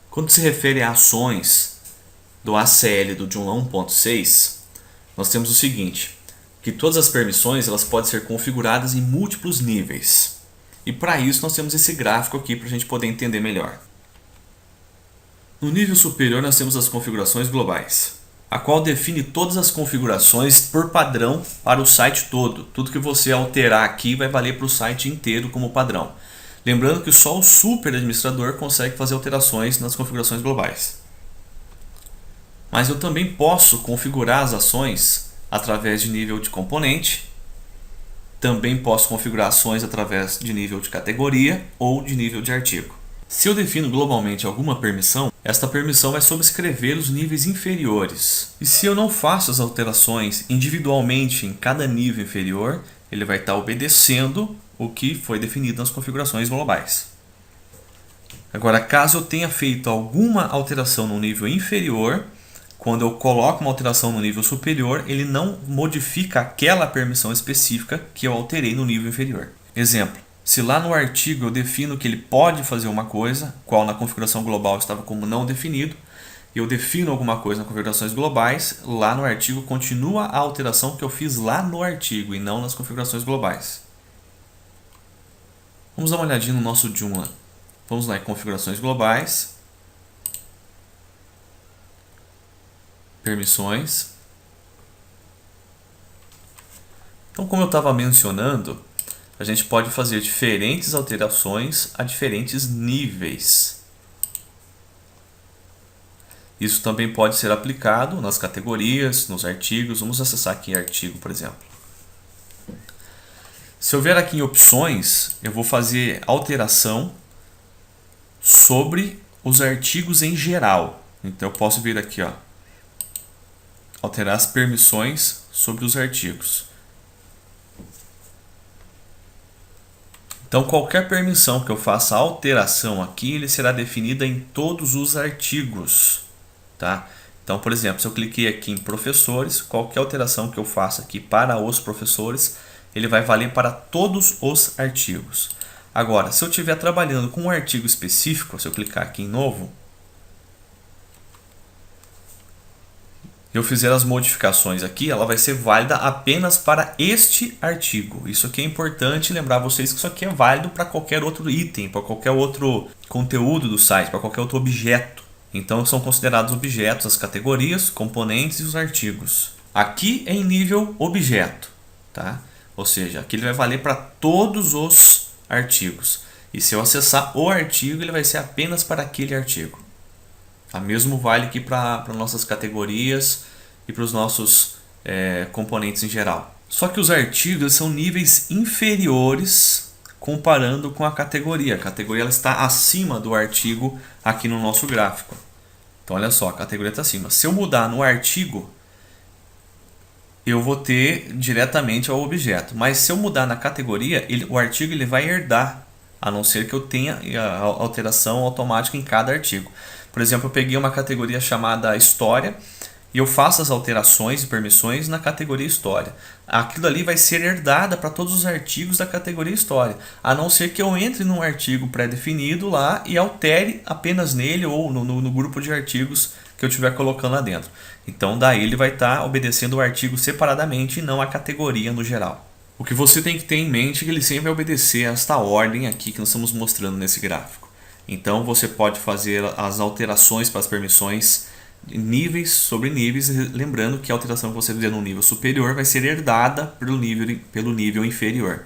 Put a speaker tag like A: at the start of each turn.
A: Quando se refere a ações do ACL do Joomla 1.6, nós temos o seguinte, que todas as permissões elas podem ser configuradas em múltiplos níveis. E para isso nós temos esse gráfico aqui para a gente poder entender melhor. No nível superior nós temos as configurações globais, a qual define todas as configurações por padrão para o site todo. Tudo que você alterar aqui vai valer para o site inteiro como padrão. Lembrando que só o super administrador consegue fazer alterações nas configurações globais. Mas eu também posso configurar as ações através de nível de componente. Também posso configurar ações através de nível de categoria ou de nível de artigo. Se eu defino globalmente alguma permissão, esta permissão vai sobrescrever os níveis inferiores. E se eu não faço as alterações individualmente em cada nível inferior, ele vai estar obedecendo o que foi definido nas configurações globais. Agora, caso eu tenha feito alguma alteração no nível inferior, quando eu coloco uma alteração no nível superior, ele não modifica aquela permissão específica que eu alterei no nível inferior. Exemplo, se lá no artigo eu defino que ele pode fazer uma coisa, qual na configuração global estava como não definido, eu defino alguma coisa nas configurações globais, lá no artigo continua a alteração que eu fiz lá no artigo e não nas configurações globais. Vamos dar uma olhadinha no nosso Joomla. Vamos lá em configurações globais, permissões. Então, como eu estava mencionando, a gente pode fazer diferentes alterações a diferentes níveis. Isso também pode ser aplicado nas categorias, nos artigos. Vamos acessar aqui artigo, por exemplo. Se eu vier aqui em opções, eu vou fazer alteração sobre os artigos em geral. Então eu posso vir aqui, ó, alterar as permissões sobre os artigos. Então qualquer permissão que eu faça alteração aqui, ele será definida em todos os artigos, tá? Então, por exemplo, se eu cliquei aqui em professores, qualquer alteração que eu faça aqui para os professores, ele vai valer para todos os artigos. Agora, se eu estiver trabalhando com um artigo específico, se eu clicar aqui em novo, eu fizer as modificações aqui, ela vai ser válida apenas para este artigo. Isso aqui é importante lembrar vocês que isso aqui é válido para qualquer outro item, para qualquer outro conteúdo do site, para qualquer outro objeto. Então são considerados objetos as categorias, componentes e os artigos. Aqui é em nível objeto, tá? Ou seja, aqui ele vai valer para todos os artigos. E se eu acessar o artigo, ele vai ser apenas para aquele artigo. O mesmo vale aqui para nossas categorias e para os nossos componentes em geral. Só que os artigos são níveis inferiores comparando com a categoria. A categoria ela está acima do artigo aqui no nosso gráfico. Então olha só, a categoria está acima. Se eu mudar no artigo, eu vou ter diretamente ao objeto. Mas se eu mudar na categoria, o artigo ele vai herdar, a não ser que eu tenha a alteração automática em cada artigo. Por exemplo, eu peguei uma categoria chamada História e eu faço as alterações e permissões na categoria História. Aquilo ali vai ser herdada para todos os artigos da categoria História, a não ser que eu entre num artigo pré-definido lá e altere apenas nele ou no grupo de artigos que eu estiver colocando lá dentro. Então daí ele vai estar obedecendo o artigo separadamente e não a categoria no geral. O que você tem que ter em mente é que ele sempre vai obedecer a esta ordem aqui que nós estamos mostrando nesse gráfico. Então você pode fazer as alterações para as permissões níveis sobre níveis, lembrando que a alteração que você fizer no nível superior vai ser herdada pelo nível inferior.